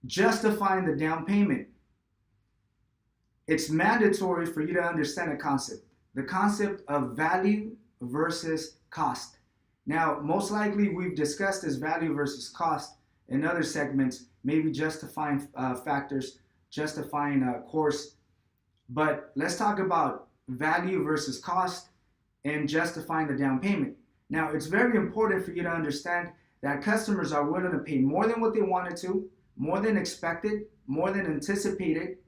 Justifying the down payment. It's mandatory for you to understand the concept of value versus cost. Now, most likely we've discussed this value versus cost in other segments, maybe justifying factors, justifying a course. But let's talk about value versus cost and justifying the down payment. Now, it's very important for you to understand that customers are willing to pay more than what they wanted to, more than expected, more than anticipated,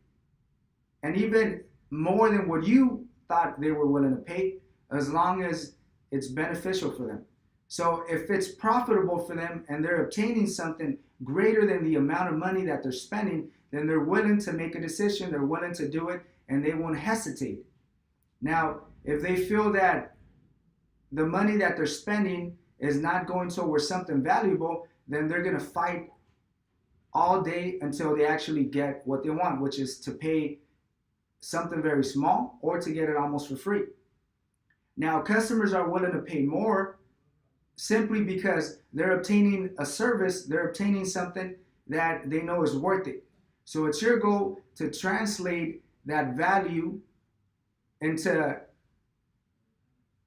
and even more than what you thought they were willing to pay, as long as it's beneficial for them. So if it's profitable for them and they're obtaining something greater than the amount of money that they're spending, then they're willing to make a decision, they're willing to do it, and they won't hesitate. Now, if they feel that the money that they're spending is not going towards something valuable, then they're going to fight all day until they actually get what they want, which is to pay something very small or to get it almost for free. Now, customers are willing to pay more simply because they're obtaining a service, they're obtaining something that they know is worth it. So it's your goal to translate that value into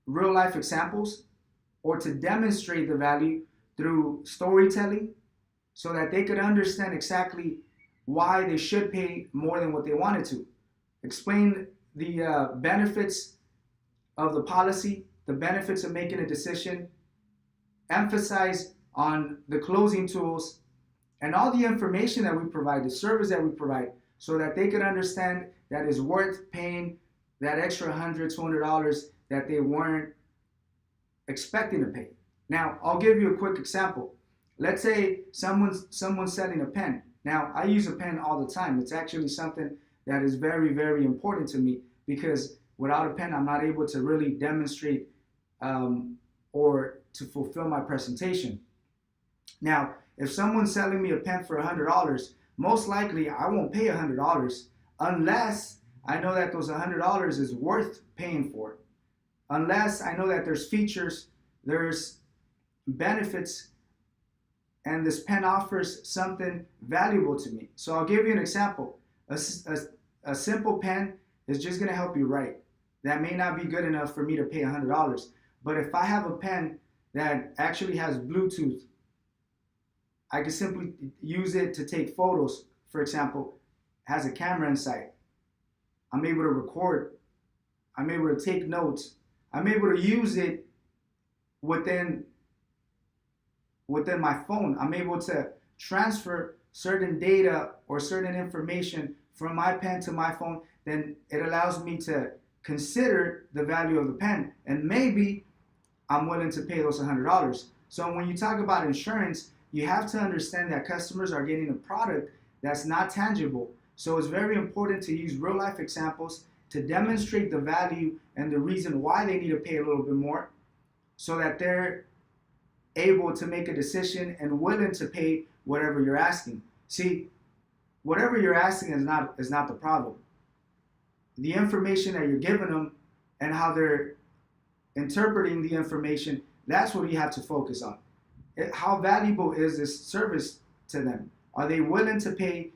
real life examples or to demonstrate the value through storytelling so that they could understand exactly why they should pay more than what they wanted to. Explain the benefits of the policy, the benefits of making a decision, emphasize on the closing tools and all the information that we provide, the service that we provide, so that they could understand that it's worth paying that extra $100, $200 that they weren't expecting to pay. Now, I'll give you a quick example. Let's say someone's selling a pen. Now, I use a pen all the time. It's actually something that is very, very important to me because without a pen, I'm not able to really demonstrate or to fulfill my presentation. Now, if someone's selling me a pen for $100, most likely I won't pay $100 unless I know that those $100 is worth paying for. Unless I know that there's features, there's benefits, and this pen offers something valuable to me. So I'll give you an example. A simple pen is just going to help you write. That may not be good enough for me to pay $100. But if I have a pen that actually has Bluetooth, I can simply use it to take photos. For example, has a camera inside. I'm able to record. I'm able to take notes. I'm able to use it within my phone. I'm able to transfer certain data or certain information from my pen to my phone. Then it allows me to consider the value of the pen. And maybe I'm willing to pay those $100. So when you talk about insurance, you have to understand that customers are getting a product that's not tangible. So it's very important to use real life examples to demonstrate the value and the reason why they need to pay a little bit more so that they're able to make a decision and willing to pay whatever you're asking. See, whatever you're asking is not the problem. The information that you're giving them and how they're interpreting the information, that's what you have to focus on. How valuable is this service to them? Are they willing to pay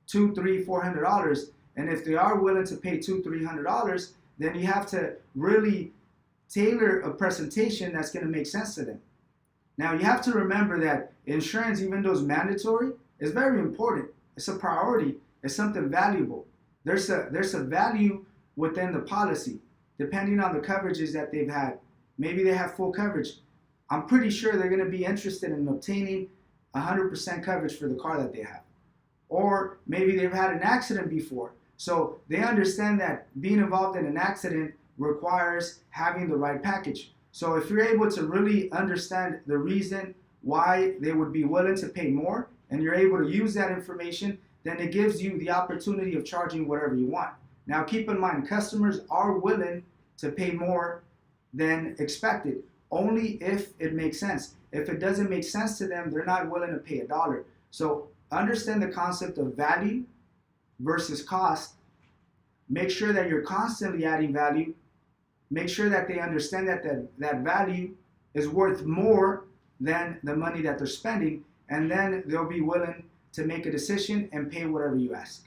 $200, $300, $400? And if they are willing to pay $200, $300, then you have to really tailor a presentation that's going to make sense to them. Now, you have to remember that insurance, even though it's mandatory, is very important. It's a priority. It's something valuable. There's a value within the policy, depending on the coverages that they've had. Maybe they have full coverage. I'm pretty sure they're going to be interested in obtaining 100% coverage for the car that they have. Or maybe they've had an accident before. So they understand that being involved in an accident requires having the right package. So if you're able to really understand the reason why they would be willing to pay more, and you're able to use that information, then it gives you the opportunity of charging whatever you want. Now keep in mind, customers are willing to pay more than expected, only if it makes sense. If it doesn't make sense to them, they're not willing to pay a dollar. So understand the concept of value versus cost. Make sure that you're constantly adding value. Make sure that they understand that value is worth more than the money that they're spending, and then they'll be willing to make a decision and pay whatever you ask.